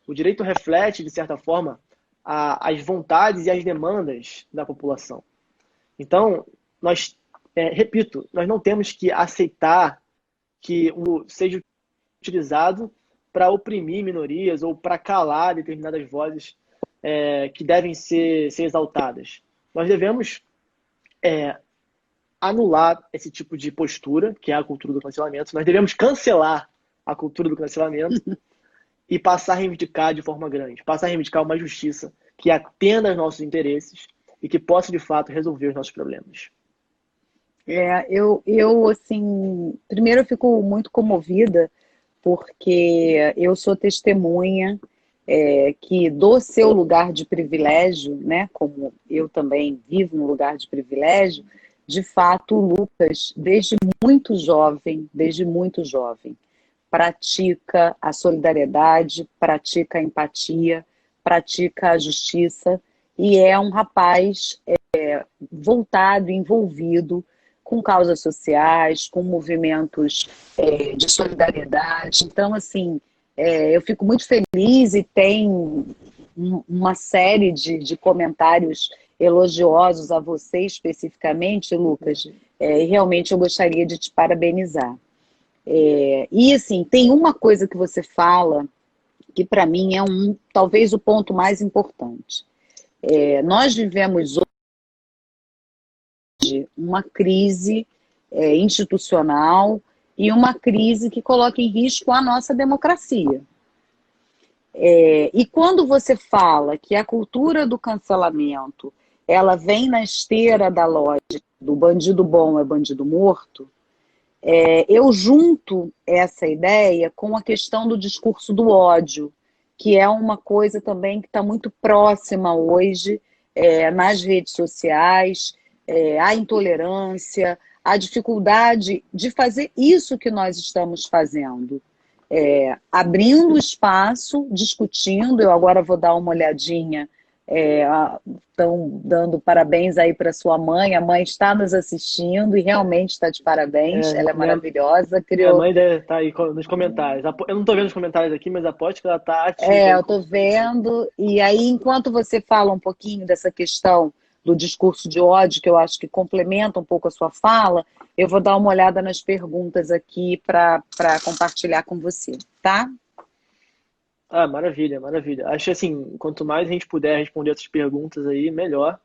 O direito reflete, de certa forma, as vontades e as demandas da população. Então, repito, nós não temos que aceitar que seja utilizado para oprimir minorias ou para calar determinadas vozes que devem ser exaltadas. Nós devemos anular esse tipo de postura, que é a cultura do cancelamento. Nós devemos cancelar a cultura do cancelamento e passar a reivindicar de forma grande, passar a reivindicar uma justiça que atenda aos nossos interesses e que possa, de fato, resolver os nossos problemas. Assim, primeiro eu fico muito comovida porque eu sou testemunha que do seu lugar de privilégio, né, como eu também vivo num lugar de privilégio, de fato o Lucas, desde muito jovem, pratica a solidariedade, pratica a empatia, pratica a justiça e é um rapaz voltado, envolvido com causas sociais, com movimentos de solidariedade. Então, assim, eu fico muito feliz e tem uma série de comentários elogiosos a você especificamente, Lucas, e realmente eu gostaria de te parabenizar. E assim, tem uma coisa que você fala que para mim é talvez o ponto mais importante. Nós vivemos hoje uma crise institucional e uma crise que coloca em risco a nossa democracia. E quando você fala que a cultura do cancelamento ela vem na esteira da lógica do bandido bom é bandido morto, eu junto essa ideia com a questão do discurso do ódio, que é uma coisa também que está muito próxima hoje nas redes sociais, a intolerância, a dificuldade de fazer isso que nós estamos fazendo. abrindo espaço, discutindo. Eu agora vou dar uma olhadinha. Estão dando parabéns aí para sua mãe. A mãe está nos assistindo e realmente está de parabéns. Ela é maravilhosa. Minha Criou. mãe deve estar aí nos comentários. Eu não estou vendo os comentários aqui, mas aposto que ela está ativa aí. Eu estou vendo. E aí, enquanto você fala um pouquinho dessa questão do discurso de ódio, que eu acho que complementa um pouco a sua fala, eu vou dar uma olhada nas perguntas aqui para compartilhar com você, tá? Ah, maravilha, maravilha. Acho assim, quanto mais a gente puder responder essas perguntas aí, melhor.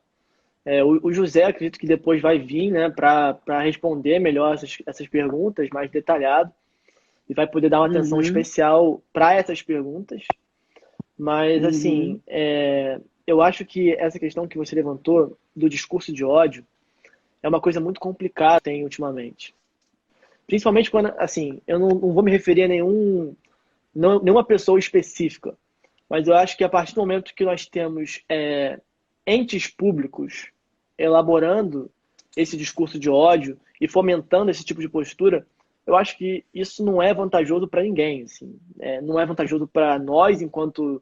O José, acredito que depois vai vir, né, para responder melhor essas perguntas, mais detalhado, e vai poder dar uma atenção Uhum, especial para essas perguntas. Mas, uhum, assim, eu acho que essa questão que você levantou do discurso de ódio é uma coisa muito complicada que tem ultimamente. Principalmente quando, assim, eu não vou me referir a nenhuma pessoa específica, mas eu acho que a partir do momento que nós temos entes públicos elaborando esse discurso de ódio e fomentando esse tipo de postura, eu acho que isso não é vantajoso para ninguém. Assim. Não é vantajoso para nós, enquanto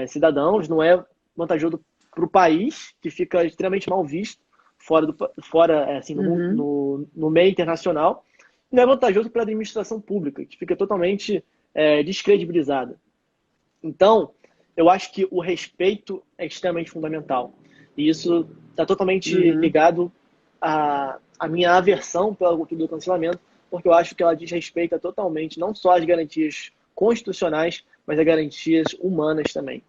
cidadãos, não é vantajoso para o país, que fica extremamente mal visto fora assim, uhum. no meio internacional, e não é vantajoso para a administração pública, que fica totalmente descredibilizada. Então, eu acho que o respeito é extremamente fundamental. E isso está totalmente Uhum. ligado à minha aversão pela cultura do cancelamento, porque eu acho que ela desrespeita totalmente não só as garantias constitucionais, mas as garantias humanas também.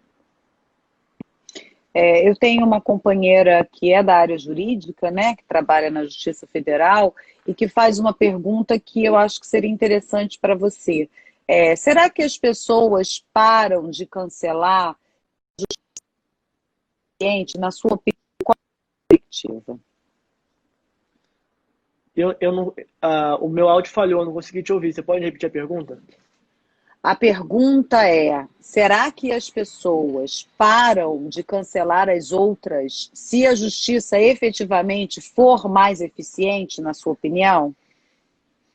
Eu tenho uma companheira que é da área jurídica, né, que trabalha na Justiça Federal e que faz uma pergunta que eu acho que seria interessante para você. Será que as pessoas param de cancelar gente, na sua perspectiva? Eu não, o meu áudio falhou, eu não consegui te ouvir. Você pode repetir a pergunta? A pergunta é: será que as pessoas param de cancelar as outras se a justiça efetivamente for mais eficiente, na sua opinião?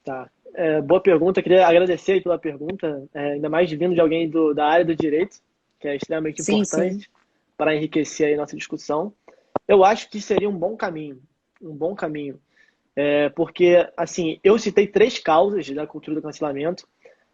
Tá. Boa pergunta. Queria agradecer aí pela pergunta, ainda mais vindo de alguém da área do direito, que é extremamente Sim, sim. importante para enriquecer aí a nossa discussão. Eu acho que seria um bom caminho, porque assim, eu citei três causas da cultura do cancelamento.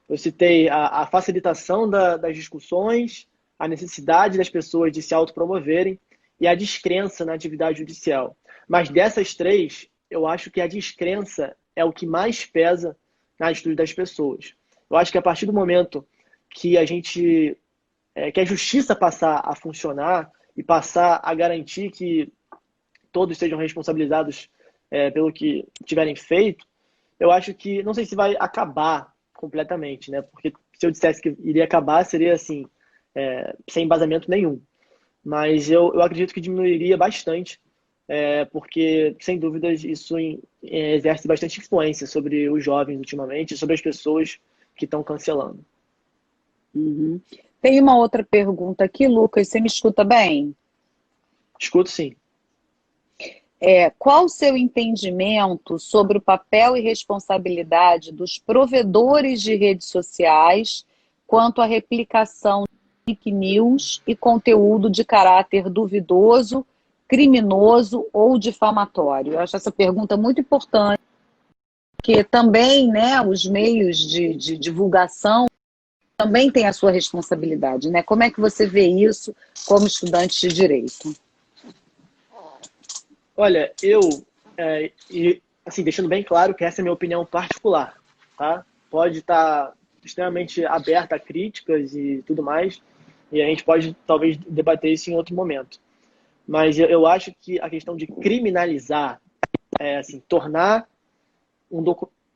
Eu citei a facilitação das discussões, a necessidade das pessoas de se autopromoverem e a descrença na atividade judicial. Mas dessas três, eu acho que a descrença é o que mais pesa na atitude das pessoas. Eu acho que a partir do momento que que a justiça passar a funcionar e passar a garantir que todos sejam responsabilizados pelo que tiverem feito, eu acho que, não sei se vai acabar completamente, né? Porque se eu dissesse que iria acabar, seria assim, sem embasamento nenhum. Mas eu acredito que diminuiria bastante, porque, sem dúvidas, isso exerce bastante influência sobre os jovens ultimamente, sobre as pessoas que estão cancelando. Uhum. Tem uma outra pergunta aqui, Lucas, você me escuta bem? Escuto sim. Qual o seu entendimento sobre o papel e responsabilidade dos provedores de redes sociais quanto à replicação de fake news e conteúdo de caráter duvidoso, criminoso ou difamatório? Eu acho essa pergunta muito importante, porque também, né, os meios de divulgação também têm a sua responsabilidade, né? Como é que você vê isso como estudante de direito? Olha, assim, deixando bem claro que essa é a minha opinião particular, tá? Pode estar extremamente aberta a críticas e tudo mais, e a gente pode talvez debater isso em outro momento. Mas eu acho que a questão de criminalizar, assim,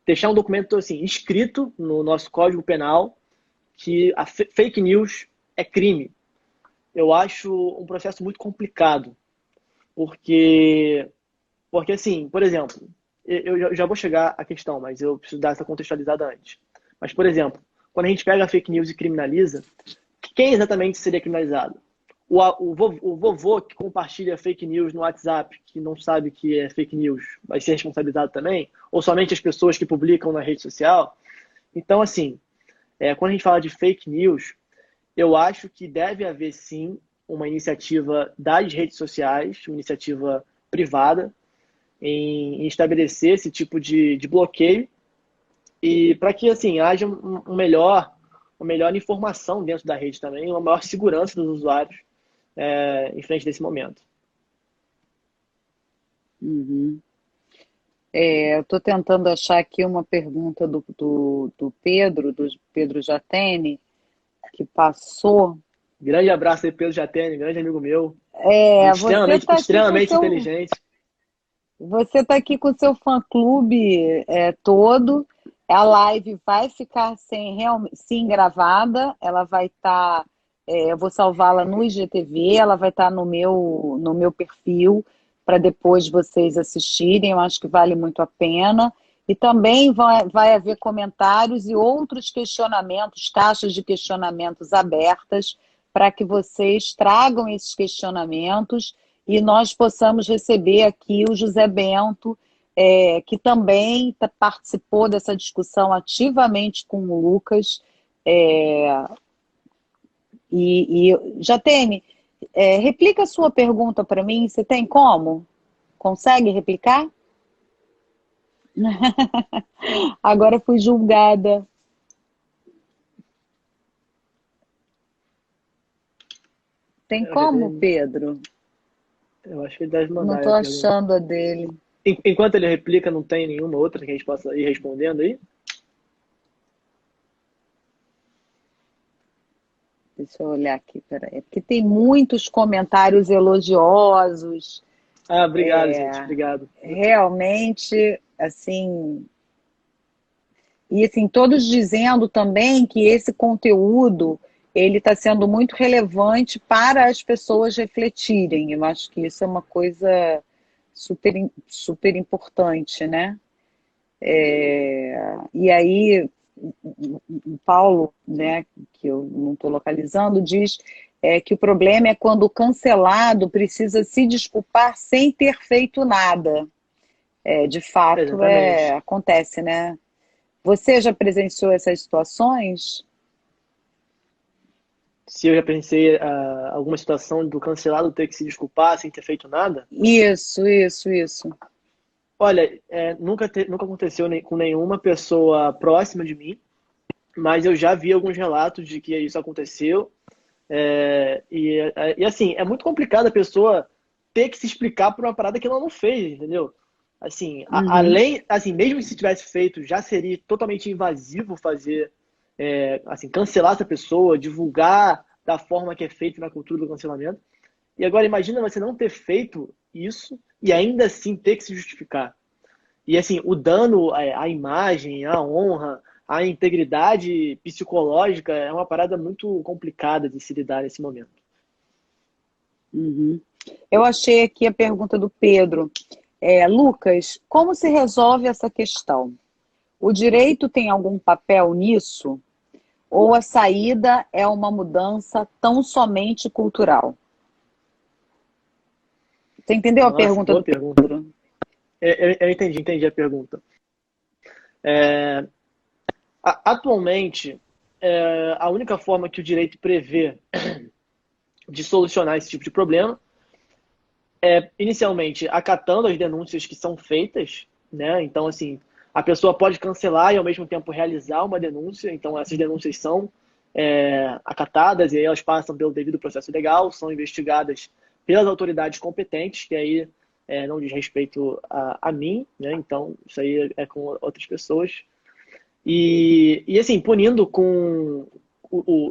deixar um documento assim escrito no nosso Código Penal que a fake news é crime. Eu acho um processo muito complicado, porque assim, por exemplo, eu já vou chegar à questão, mas eu preciso dar essa contextualizada antes. Mas, por exemplo, quando a gente pega a fake news e criminaliza, quem exatamente seria criminalizado? O vovô que compartilha fake news no WhatsApp, que não sabe que é fake news, vai ser responsabilizado também? Ou somente as pessoas que publicam na rede social? Então, assim, Quando a gente fala de fake news, eu acho que deve haver sim uma iniciativa das redes sociais, uma iniciativa privada, em estabelecer esse tipo de bloqueio e para que assim haja uma melhor informação dentro da rede também, uma maior segurança dos usuários em frente desse momento. Uhum. Eu estou tentando achar aqui uma pergunta do Pedro Jatene, que passou. Grande abraço aí, Pedro Jatene, grande amigo meu, Você está aqui com extremamente inteligente. você tá aqui com o seu fã-clube todo. A live vai ficar sim gravada, ela vai estar. Eu vou salvá-la no IGTV, ela vai estar no meu perfil para depois vocês assistirem. Eu acho que vale muito a pena. E também vai haver comentários e outros questionamentos, caixas de questionamentos abertas, para que vocês tragam esses questionamentos e nós possamos receber aqui o José Bento, que também participou dessa discussão ativamente com o Lucas. Jatene, replica a sua pergunta para mim, você tem como? Consegue replicar? Agora fui julgada. Tem como, Pedro? Eu acho que ele deve mandar. Não estou achando a dele. Enquanto ele replica, não tem nenhuma outra que a gente possa ir respondendo aí? Deixa eu olhar aqui, peraí. Porque tem muitos comentários elogiosos. Obrigado, gente. Obrigado. Realmente, assim... E assim, todos dizendo também que esse conteúdo ele está sendo muito relevante para as pessoas refletirem. Eu acho que isso é uma coisa super importante, né? E aí, o Paulo, né, que eu não estou localizando, diz que o problema é quando o cancelado precisa se desculpar sem ter feito nada. De fato, acontece, né? Você já presenciou essas situações? Se eu já pensei alguma situação do cancelado ter que se desculpar sem ter feito nada? Isso. Olha, nunca aconteceu com nenhuma pessoa próxima de mim, mas eu já vi alguns relatos de que isso aconteceu. E assim, é muito complicado a pessoa ter que se explicar por uma parada que ela não fez, entendeu? Assim, além, assim, mesmo se tivesse feito, já seria totalmente invasivo fazer, assim, cancelar essa pessoa, divulgar da forma que é feito na cultura do cancelamento. E agora imagina você não ter feito isso e ainda assim ter que se justificar. E assim, o dano à imagem, à honra, à integridade psicológica é uma parada muito complicada de se lidar nesse momento. Uhum. Eu achei aqui a pergunta do Pedro. Lucas, como se resolve essa questão? O direito tem algum papel nisso? Ou a saída é uma mudança tão somente cultural? Você entendeu a pergunta do Pedro? Eu entendi a pergunta. Atualmente, a única forma que o direito prevê de solucionar esse tipo de problema é, inicialmente, acatando as denúncias que são feitas, né? Então, assim, a pessoa pode cancelar e, ao mesmo tempo, realizar uma denúncia. Então, essas denúncias são acatadas e aí elas passam pelo devido processo legal, são investigadas pelas autoridades competentes, que aí não diz respeito a mim, né? Então, isso aí é com outras pessoas. E assim, punindo com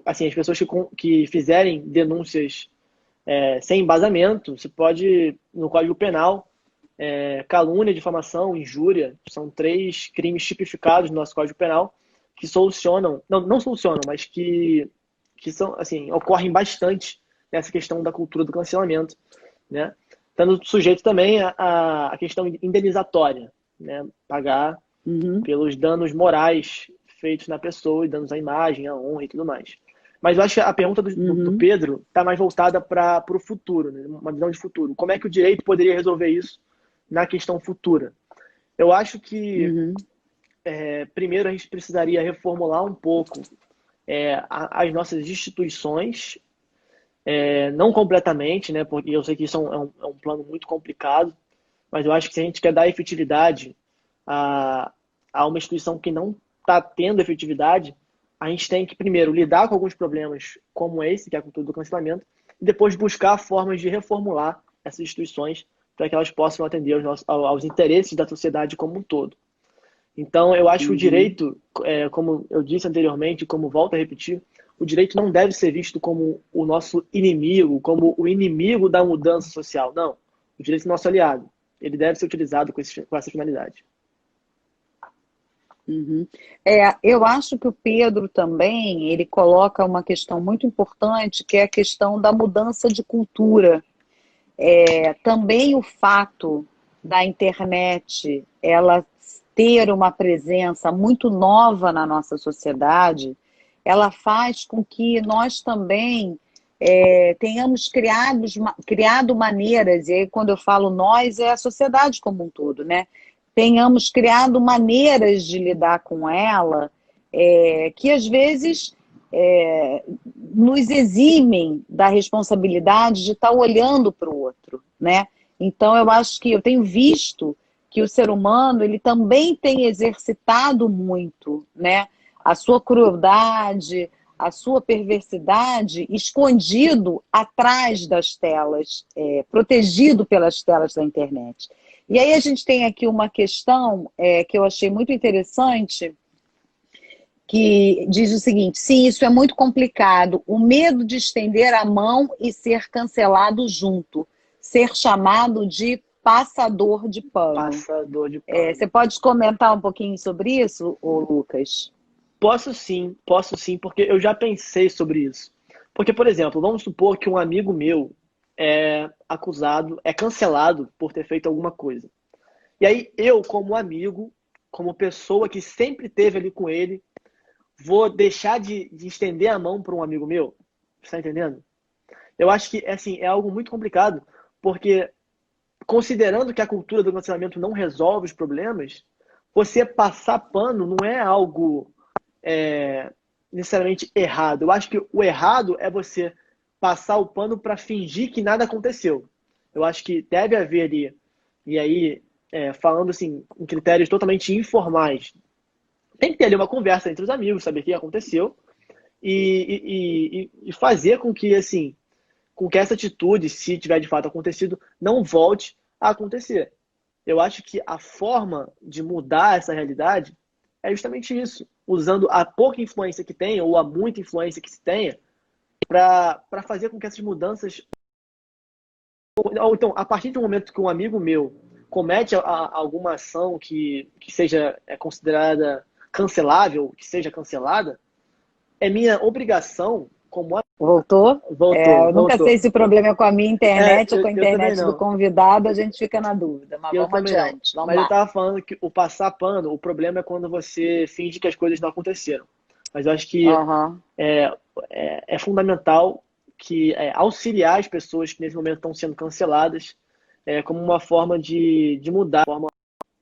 assim, as pessoas que fizerem denúncias sem embasamento, você pode, no Código Penal, calúnia, difamação, injúria, são 3 crimes tipificados no nosso Código Penal que solucionam, não solucionam, mas que são, assim, ocorrem bastante nessa questão da cultura do cancelamento, né? Estando sujeito também à questão indenizatória, né? Pagar pelos danos morais feitos na pessoa e danos à imagem, à honra e tudo mais. Mas eu acho que a pergunta do Pedro está mais voltada para o futuro, né? Uma visão de futuro. Como é que o direito poderia resolver isso na questão futura? Eu acho que, primeiro, a gente precisaria reformular um pouco as nossas instituições, não completamente, né? Porque eu sei que isso é um plano muito complicado, mas eu acho que se a gente quer dar efetividade a uma instituição que não está tendo efetividade, a gente tem que, primeiro, lidar com alguns problemas como esse, que é a cultura do cancelamento, e depois buscar formas de reformular essas instituições para que elas possam atender aos interesses da sociedade como um todo. Então, eu acho que o Uhum. direito, como eu disse anteriormente, como volto a repetir, o direito não deve ser visto como o nosso inimigo, como o inimigo da mudança social. Não. O direito é nosso aliado. Ele deve ser utilizado com essa finalidade. Uhum. Eu acho que o Pedro também, ele coloca uma questão muito importante, que é a questão da mudança de cultura. Também o fato da internet, ela ter uma presença muito nova na nossa sociedade, ela faz com que nós também tenhamos criado maneiras, e aí quando eu falo nós, é a sociedade como um todo, né? Tenhamos criado maneiras de lidar com ela, que às vezes nos eximem da responsabilidade de estar olhando para o outro, né? Então eu acho que eu tenho visto que o ser humano ele também tem exercitado muito, né? A sua crueldade, a sua perversidade escondido atrás das telas, protegido pelas telas da internet. E aí a gente tem aqui uma questão que eu achei muito interessante, que diz o seguinte: sim, isso é muito complicado. O medo de estender a mão e ser cancelado junto, ser chamado de passador de pano. Passador de pano. Você pode comentar um pouquinho sobre isso, ô Lucas? Posso sim, porque eu já pensei sobre isso. Porque, por exemplo, vamos supor que um amigo meu é acusado, é cancelado por ter feito alguma coisa. E aí eu, como amigo, como pessoa que sempre esteve ali com ele, vou deixar de estender a mão para um amigo meu? Você está entendendo? Eu acho que assim, é algo muito complicado, porque considerando que a cultura do cancelamento não resolve os problemas, você passar pano não é algo necessariamente errado. Eu acho que o errado é você passar o pano para fingir que nada aconteceu. Eu acho que deve haver ali, e aí, falando assim, em critérios totalmente informais, tem que ter ali uma conversa entre os amigos, saber o que aconteceu e fazer com que, assim, com que essa atitude, se tiver de fato acontecido, não volte a acontecer. Eu acho que a forma de mudar essa realidade é justamente isso, usando a pouca influência que tem ou a muita influência que se tenha para fazer com que essas mudanças. Ou então, a partir do momento que um amigo meu comete alguma ação que seja considerada cancelável, que seja cancelada, é minha obrigação como. Voltou? Voltou, Eu nunca sei voltou. se o problema é com a minha internet ou com a Eu também internet do não. convidado, a gente fica na dúvida, mas Eu vamos também não. adiante, vamos Mas eu lá. tava falando que o passar pano, o problema é quando você finge que as coisas não aconteceram. Mas eu acho que Uhum. é, é fundamental que auxiliar as pessoas que nesse momento estão sendo canceladas como uma forma de mudar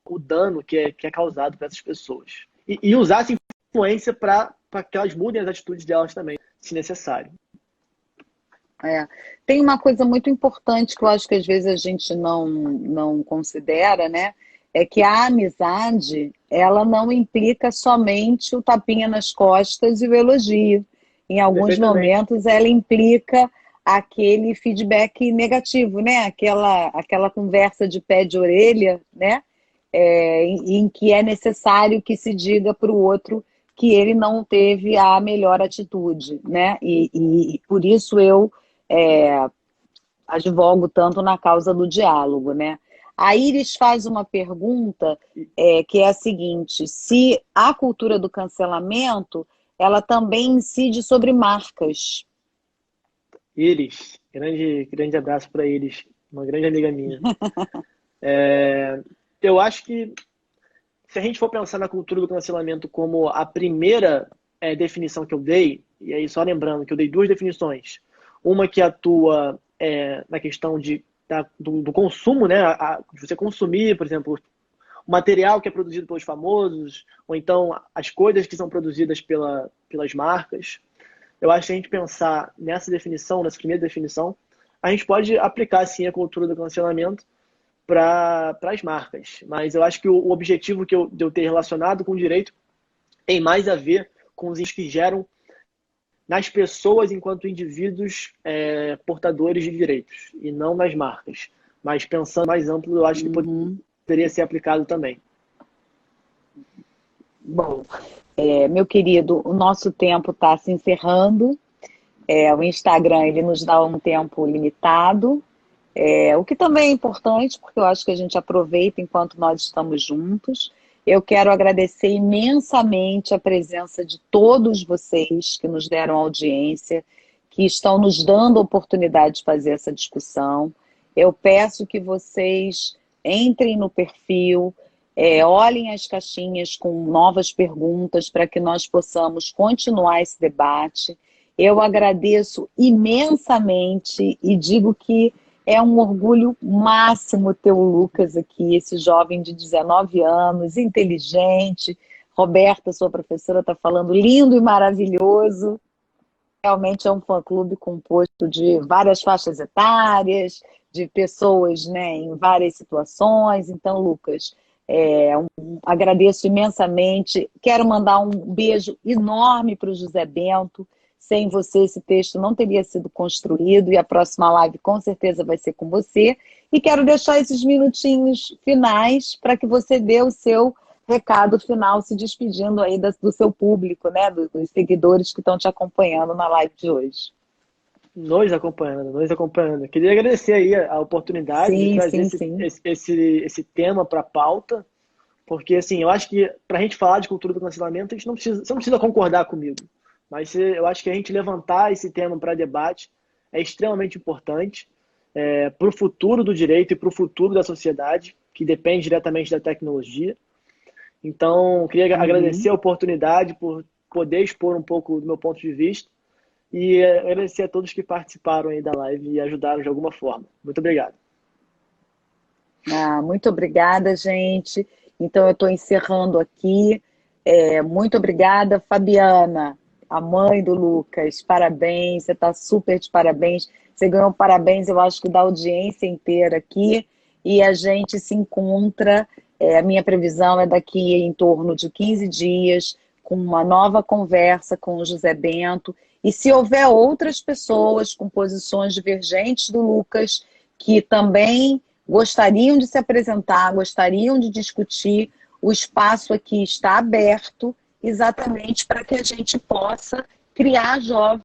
o dano que é causado para essas pessoas. E usar essa influência para que elas mudem as atitudes delas também, se necessário. É. Tem uma coisa muito importante que eu acho que às vezes a gente não considera, né? É que a amizade, ela não implica somente o tapinha nas costas e o elogio. Em alguns Perfeitamente. momentos, ela implica aquele feedback negativo, né? Aquela conversa de pé de orelha, né? Em que é necessário que se diga para o outro que ele não teve a melhor atitude, né? E por isso eu é, advogo tanto na causa do diálogo, né? A Iris faz uma pergunta que é a seguinte: se a cultura do cancelamento ela também incide sobre marcas. Iris, grande abraço para Iris, uma grande amiga minha. Eu acho que se a gente for pensar na cultura do cancelamento como a primeira definição que eu dei, e aí só lembrando que eu dei duas definições, uma que atua na questão do consumo, né, de você consumir, por exemplo, o material que é produzido pelos famosos, ou então as coisas que são produzidas pelas marcas. Eu acho que a gente pensar nessa definição, nessa primeira definição, a gente pode aplicar, sim, a cultura do cancelamento para as marcas. Mas eu acho que o objetivo de eu ter relacionado com o direito tem mais a ver com os que geram nas pessoas enquanto indivíduos portadores de direitos, e não nas marcas. Mas pensando mais amplo, eu acho que poderia ser aplicado também. Bom, meu querido, o nosso tempo está se encerrando. O Instagram ele nos dá um tempo limitado, o que também é importante, porque eu acho que a gente aproveita enquanto nós estamos juntos. Eu quero agradecer imensamente a presença de todos vocês que nos deram audiência, que estão nos dando a oportunidade de fazer essa discussão. Eu peço que vocês entrem no perfil, olhem as caixinhas com novas perguntas para que nós possamos continuar esse debate. Eu agradeço imensamente e digo que é um orgulho máximo ter o Lucas aqui, esse jovem de 19 anos, inteligente. Roberta, sua professora, está falando lindo e maravilhoso. Realmente é um fã-clube composto de várias faixas etárias, de pessoas, né, em várias situações. Então, Lucas, agradeço imensamente. Quero mandar um beijo enorme para o José Bento. Sem você, esse texto não teria sido construído, e a próxima live com certeza vai ser com você. E quero deixar esses minutinhos finais para que você dê o seu recado final, se despedindo aí do seu público, né, dos seguidores que estão te acompanhando na live de hoje. Nos acompanhando. Queria agradecer aí a oportunidade de trazer esse tema para a pauta, porque assim, eu acho que para a gente falar de cultura do cancelamento, você não precisa concordar comigo. Mas eu acho que a gente levantar esse tema para debate é extremamente importante para o futuro do direito e para o futuro da sociedade, que depende diretamente da tecnologia. Então, queria agradecer a oportunidade por poder expor um pouco do meu ponto de vista e agradecer a todos que participaram aí da live e ajudaram de alguma forma. Muito obrigado. Muito obrigada, gente. Então, eu estou encerrando aqui. Muito obrigada, Fabiana, a mãe do Lucas, parabéns, você está super de parabéns. Você ganhou parabéns, eu acho que da audiência inteira aqui. E a gente se encontra, a minha previsão é daqui em torno de 15 dias, com uma nova conversa com o José Bento. E se houver outras pessoas com posições divergentes do Lucas, que também gostariam de se apresentar, gostariam de discutir, o espaço aqui está aberto, exatamente para que a gente possa criar jovens